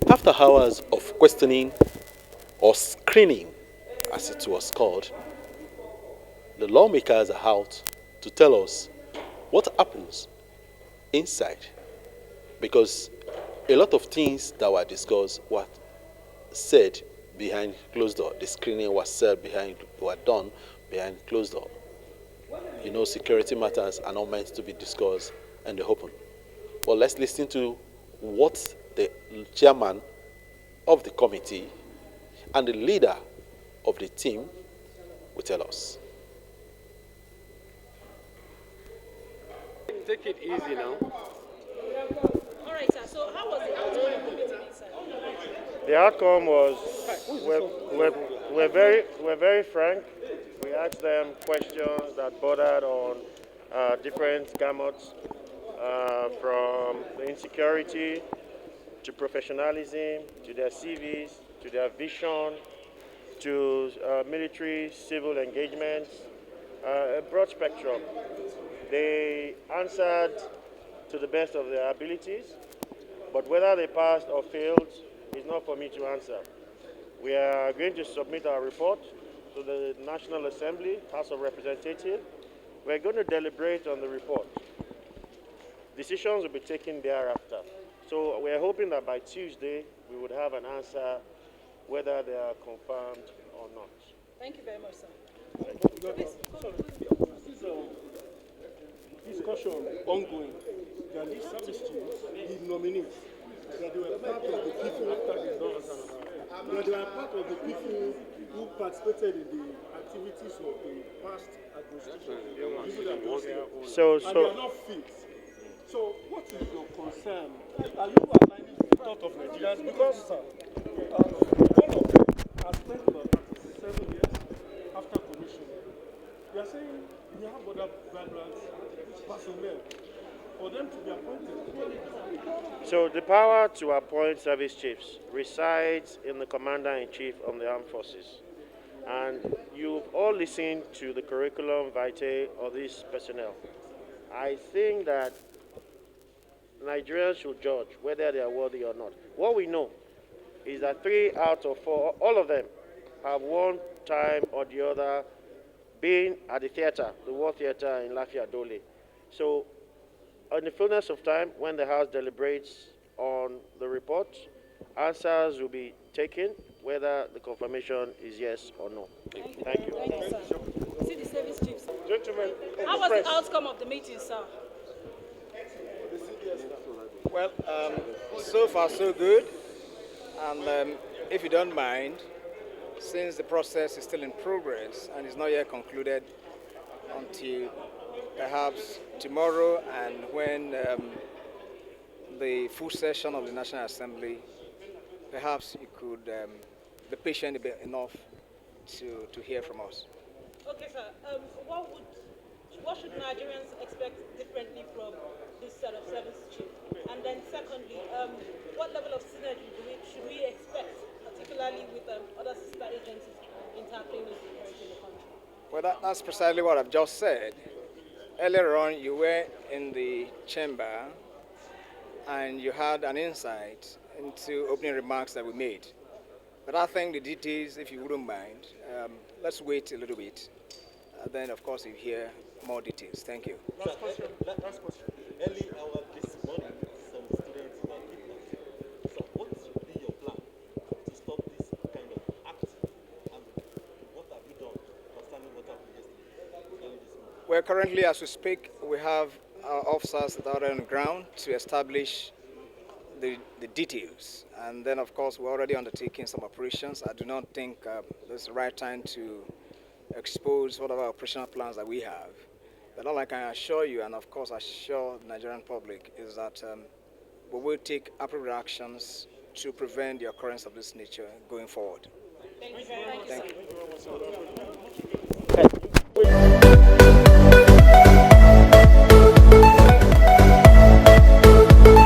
After hours of questioning or screening, as it was called, the lawmakers are out to tell us what happens inside, because a lot of things that were discussed were said behind closed door. The screening was done behind closed door. You know, security matters are not meant to be discussed in the open. But let's listen to what the chairman of the committee and the leader of the team will tell us. Take it easy now. All right, sir. So how was the outcome of the meeting inside? The outcome was we're very frank. We asked them questions that bordered on different gamuts, from the insecurity to professionalism, to their CVs, to their vision, to military civil engagements, a broad spectrum. They answered to the best of their abilities, but whether they passed or failed is not for me to answer. We are going to submit our report to the National Assembly, House of Representatives. We're going to deliberate on the report. Decisions will be taken thereafter. So we're hoping that by Tuesday we would have an answer whether they are confirmed or not. Thank you very much, sir. Discussion ongoing that these service chiefs, the nominees, that they were part of the people that they were part of the people who participated in the activities of the past administration. And they are not fit. So what is your concern? Are you aligning with the thought of Nigerians? Because all of them have spent about 37 years after commission. They are saying we have other backgrounds, personnel, for them to be appointed. So the power to appoint service chiefs resides in the Commander-in-Chief of the Armed Forces. And you've all listened to the curriculum vitae of these personnel. I think that Nigerians should judge whether they are worthy or not. What we know is that 3 out of 4, all of them, have one time or the other been at the theater, the War Theater in Lafia Dole. So, in the fullness of time, when the House deliberates on the report, answers will be taken whether the confirmation is yes or no. Thank you. Thank you, sir. See the service chief, sir. Gentlemen, How was the outcome of the meeting, sir? Well, so far so good, and if you don't mind, since the process is still in progress and is not yet concluded until perhaps tomorrow, and when the full session of the National Assembly, perhaps you could be patient a bit enough to hear from us. Okay, sir. What should Nigerians expect differently from this set of service chief? And then secondly, what level of synergy should we expect, particularly with other sister agencies in tackling the security in the country? Well, that's precisely what I've just said. Earlier on, you were in the chamber and you had an insight into opening remarks that we made. But I think the details, if you wouldn't mind, let's wait a little bit. Then, of course, you hear more details. Thank you. Last question. Early hour this morning, some students were kidnapped. So what should be your plan to stop this kind of act? And what have you done concerning what happened yesterday, early this morning? Well, currently, as we speak, we have our officers that are on the ground to establish the details. And then, of course, we're already undertaking some operations. I do not think this is the right time to expose what our operational plans that we have. But all I can assure you, and of course assure the Nigerian public, is that we will take appropriate actions to prevent the occurrence of this nature going forward. Thank you very much. Thank you.